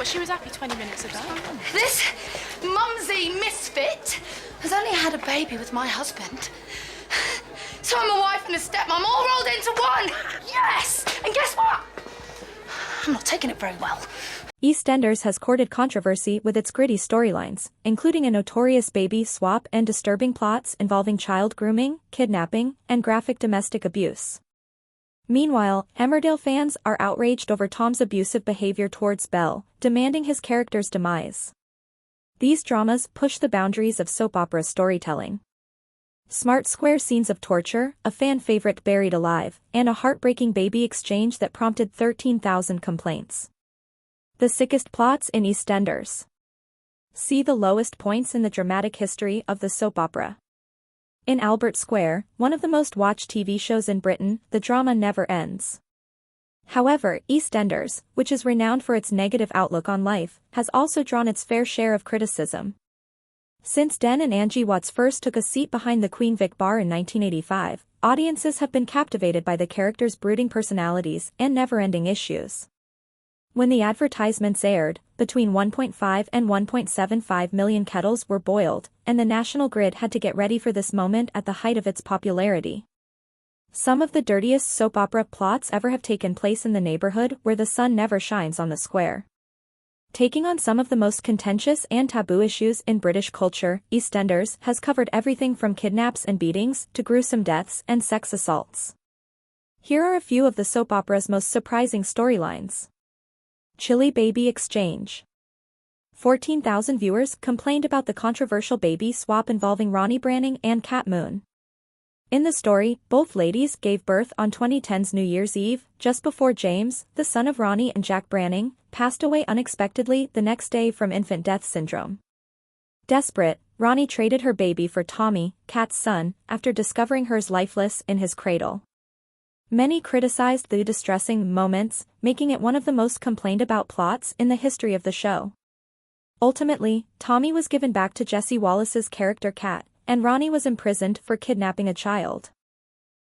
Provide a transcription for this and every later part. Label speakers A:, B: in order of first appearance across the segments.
A: she was happy 20 minutes ago.
B: This mumsy misfit has only had a baby with my husband. So I'm a wife and a stepmom all rolled into one. Yes! And guess what? I'm not taking it very well.
C: Eastenders has courted controversy with its gritty storylines, including a notorious baby swap and disturbing plots involving child grooming, kidnapping, and graphic domestic abuse. Meanwhile, Emmerdale fans are outraged over Tom's abusive behavior towards Belle, demanding his character's demise. These dramas push the boundaries of soap opera storytelling. Smart square scenes of torture, a fan favorite buried alive, and a heartbreaking baby exchange that prompted 13,000 complaints. The sickest plots in EastEnders. See the lowest points in the dramatic history of the soap opera. In Albert Square, one of the most watched TV shows in Britain, the drama never ends. However, EastEnders, which is renowned for its negative outlook on life, has also drawn its fair share of criticism. Since Den and Angie Watts first took a seat behind the Queen Vic bar in 1985, audiences have been captivated by the characters' brooding personalities and never-ending issues. When the advertisements aired, between 1.5 and 1.75 million kettles were boiled, and the national grid had to get ready for this moment at the height of its popularity. Some of the dirtiest soap opera plots ever have taken place in the neighborhood where the sun never shines on the square. Taking on some of the most contentious and taboo issues in British culture, EastEnders has covered everything from kidnaps and beatings to gruesome deaths and sex assaults. Here are a few of the soap opera's most surprising storylines. Chilly baby exchange. 14,000 viewers complained about the controversial baby swap involving Ronnie Branning and Kat Moon. In the story, both ladies gave birth on 2010's New Year's Eve, just before James, the son of Ronnie and Jack Branning, passed away unexpectedly the next day from infant death syndrome. Desperate, Ronnie traded her baby for Tommy, Kat's son, after discovering hers lifeless in his cradle. Many criticized the distressing moments, making it one of the most complained about plots in the history of the show. Ultimately, Tommy was given back to Jesse Wallace's character Kat, and Ronnie was imprisoned for kidnapping a child.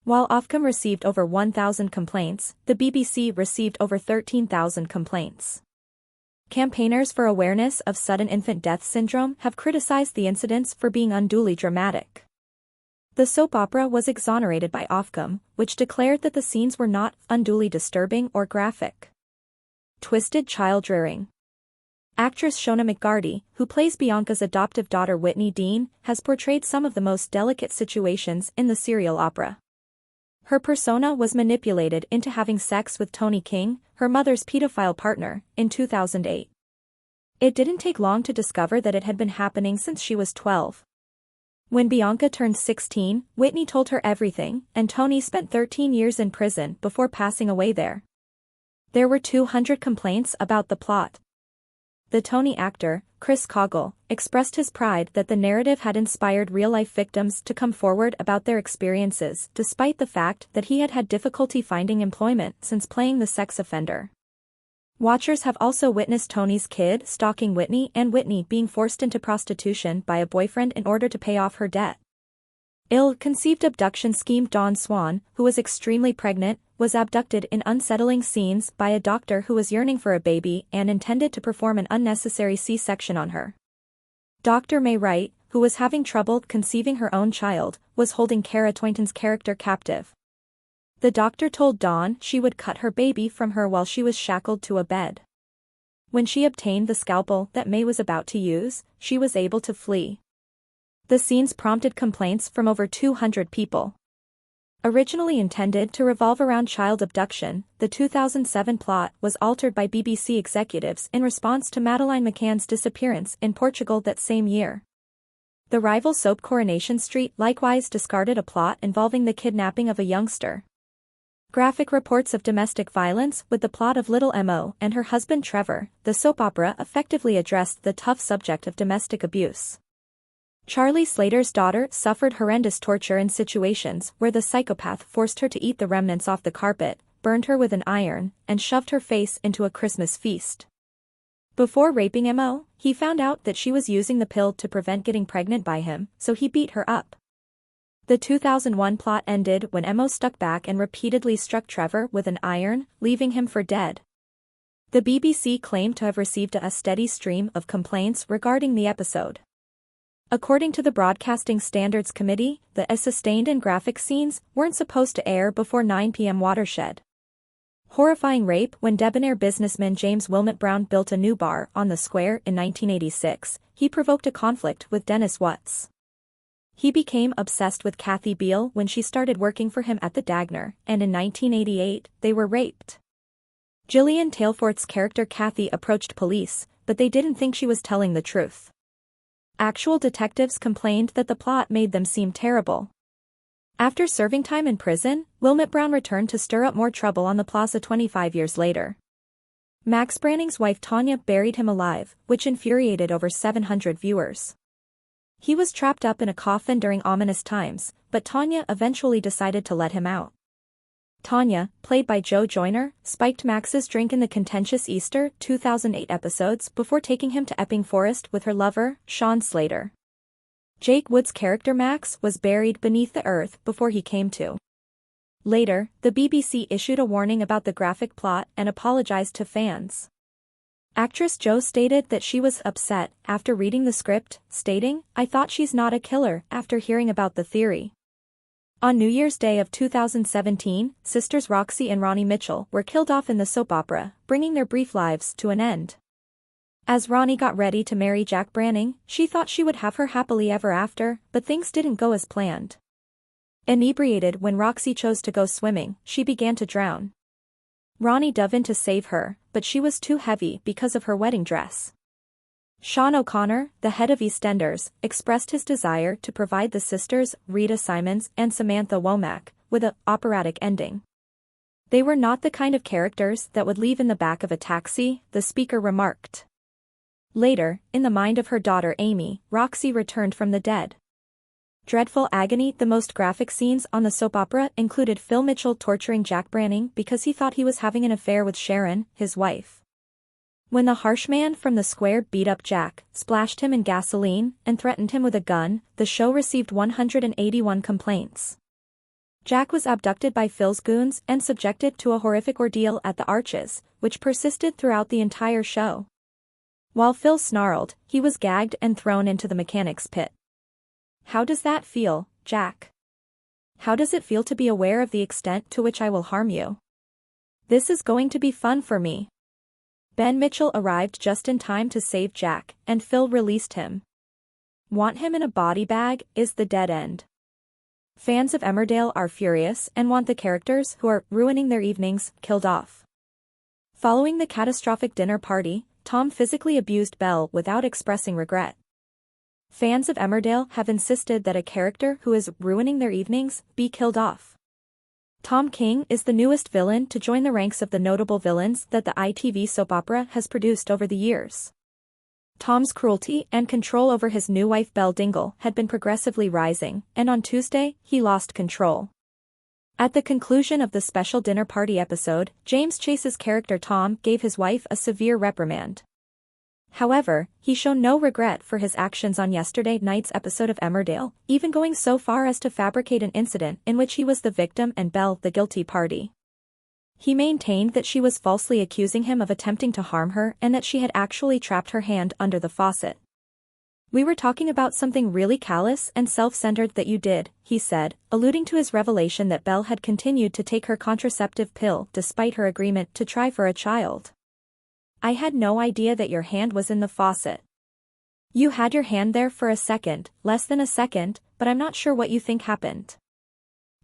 C: While Ofcom received over 1,000 complaints, the BBC received over 13,000 complaints. Campaigners for awareness of sudden infant death syndrome have criticized the incidents for being unduly dramatic. The soap opera was exonerated by Ofcom, which declared that the scenes were not unduly disturbing or graphic. Twisted child rearing. Actress Shona McGarty, who plays Bianca's adoptive daughter Whitney Dean, has portrayed some of the most delicate situations in the serial opera. Her persona was manipulated into having sex with Tony King, her mother's pedophile partner, in 2008. It didn't take long to discover that it had been happening since she was 12. When Bianca turned 16, Whitney told her everything, and Tony spent 13 years in prison before passing away there. There were 200 complaints about the plot. The Tony actor, Chris Coggle, expressed his pride that the narrative had inspired real-life victims to come forward about their experiences, despite the fact that he had had difficulty finding employment since playing the sex offender. Watchers have also witnessed Tony's kid stalking Whitney and Whitney being forced into prostitution by a boyfriend in order to pay off her debt. Ill-conceived abduction scheme Dawn Swan, who was extremely pregnant, was abducted in unsettling scenes by a doctor who was yearning for a baby and intended to perform an unnecessary C-section on her. Dr. May Wright, who was having trouble conceiving her own child, was holding Cara Toynton's character captive. The doctor told Dawn she would cut her baby from her while she was shackled to a bed. When she obtained the scalpel that May was about to use, she was able to flee. The scenes prompted complaints from over 200 people. Originally intended to revolve around child abduction, the 2007 plot was altered by BBC executives in response to Madeleine McCann's disappearance in Portugal that same year. The rival soap Coronation Street likewise discarded a plot involving the kidnapping of a youngster. Graphic reports of domestic violence with the plot of Little Mo and her husband Trevor, the soap opera effectively addressed the tough subject of domestic abuse. Charlie Slater's daughter suffered horrendous torture in situations where the psychopath forced her to eat the remnants off the carpet, burned her with an iron, and shoved her face into a Christmas feast. Before raping Mo, he found out that she was using the pill to prevent getting pregnant by him, so he beat her up. The 2001 plot ended when Mo stuck back and repeatedly struck Trevor with an iron, leaving him for dead. The BBC claimed to have received a steady stream of complaints regarding the episode. According to the Broadcasting Standards Committee, the sustained and graphic scenes weren't supposed to air before 9 p.m. watershed. Horrifying rape. When debonair businessman James Wilmot Brown built a new bar on the square in 1986, he provoked a conflict with Dennis Watts. He became obsessed with Kathy Beale when she started working for him at the Dagner, and in 1988, they were raped. Gillian Tailforth's character Kathy approached police, but they didn't think she was telling the truth. Actual detectives complained that the plot made them seem terrible. After serving time in prison, Wilmot Brown returned to stir up more trouble on the plaza 25 years later. Max Branning's wife Tanya buried him alive, which infuriated over 700 viewers. He was trapped up in a coffin during ominous times, but Tanya eventually decided to let him out. Tanya, played by Joe Joyner, spiked Max's drink in the contentious Easter 2008 episodes before taking him to Epping Forest with her lover, Sean Slater. Jake Wood's character Max was buried beneath the earth before he came to. Later, the BBC issued a warning about the graphic plot and apologized to fans. Actress Jo stated that she was upset after reading the script, stating, "I thought she's not a killer," after hearing about the theory. On New Year's Day of 2017, sisters Roxy and Ronnie Mitchell were killed off in the soap opera, bringing their brief lives to an end. As Ronnie got ready to marry Jack Branning, she thought she would have her happily ever after, but things didn't go as planned. Inebriated when Roxy chose to go swimming, she began to drown. Ronnie dove in to save her, but she was too heavy because of her wedding dress. Sean O'Connor, the head of Eastenders, expressed his desire to provide the sisters, Rita Simons and Samantha Womack, with an operatic ending. They were not the kind of characters that would leave in the back of a taxi, the speaker remarked. Later, in the mind of her daughter Amy, Roxy returned from the dead. Dreadful agony. The most graphic scenes on the soap opera included Phil Mitchell torturing Jack Branning because he thought he was having an affair with Sharon, his wife. When the harsh man from the square beat up Jack, splashed him in gasoline, and threatened him with a gun, the show received 181 complaints. Jack was abducted by Phil's goons and subjected to a horrific ordeal at the Arches, which persisted throughout the entire show. While Phil snarled, he was gagged and thrown into the mechanic's pit. How does that feel, Jack? How does it feel to be aware of the extent to which I will harm you? This is going to be fun for me. Ben Mitchell arrived just in time to save Jack, and Phil released him. Want him in a body bag is the dead end. Fans of Emmerdale are furious and want the characters who are ruining their evenings killed off. Following the catastrophic dinner party, Tom physically abused Belle without expressing regret. Fans of Emmerdale have insisted that a character who is ruining their evenings be killed off. Tom King is the newest villain to join the ranks of the notable villains that the ITV soap opera has produced over the years. Tom's cruelty and control over his new wife Belle Dingle had been progressively rising, and on Tuesday, he lost control. At the conclusion of the special dinner party episode, James Chase's character Tom gave his wife a severe reprimand. However, he showed no regret for his actions on yesterday night's episode of Emmerdale, even going so far as to fabricate an incident in which he was the victim and Belle the guilty party. He maintained that she was falsely accusing him of attempting to harm her and that she had actually trapped her hand under the faucet. "We were talking about something really callous and self-centered that you did," he said, alluding to his revelation that Belle had continued to take her contraceptive pill despite her agreement to try for a child. "I had no idea that your hand was in the faucet. You had your hand there for a second, less than a second, but I'm not sure what you think happened.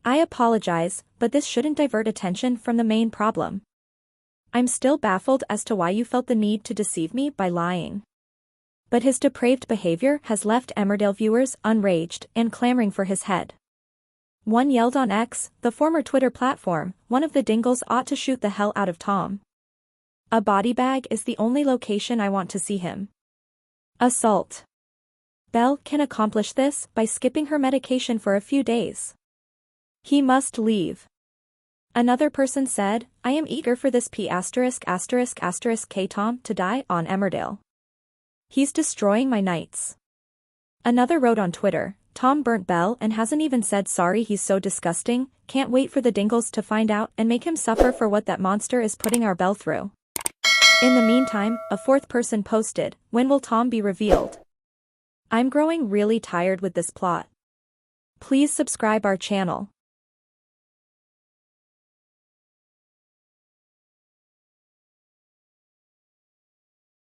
C: I apologize, but this shouldn't divert attention from the main problem. I'm still baffled as to why you felt the need to deceive me by lying." But his depraved behavior has left Emmerdale viewers enraged and clamoring for his head. One yelled on X, the former Twitter platform, "One of the Dingles ought to shoot the hell out of Tom. A body bag is the only location I want to see him." Assault. Belle can accomplish this by skipping her medication for a few days. He must leave. Another person said, "I am eager for this P*******K Tom to die on Emmerdale. He's destroying my nights." Another wrote on Twitter, "Tom burnt Belle and hasn't even said sorry. He's so disgusting, can't wait for the Dingles to find out and make him suffer for what that monster is putting our Belle through." In the meantime, a fourth person posted, "When will Tom be revealed? I'm growing really tired with this plot. Please subscribe our channel."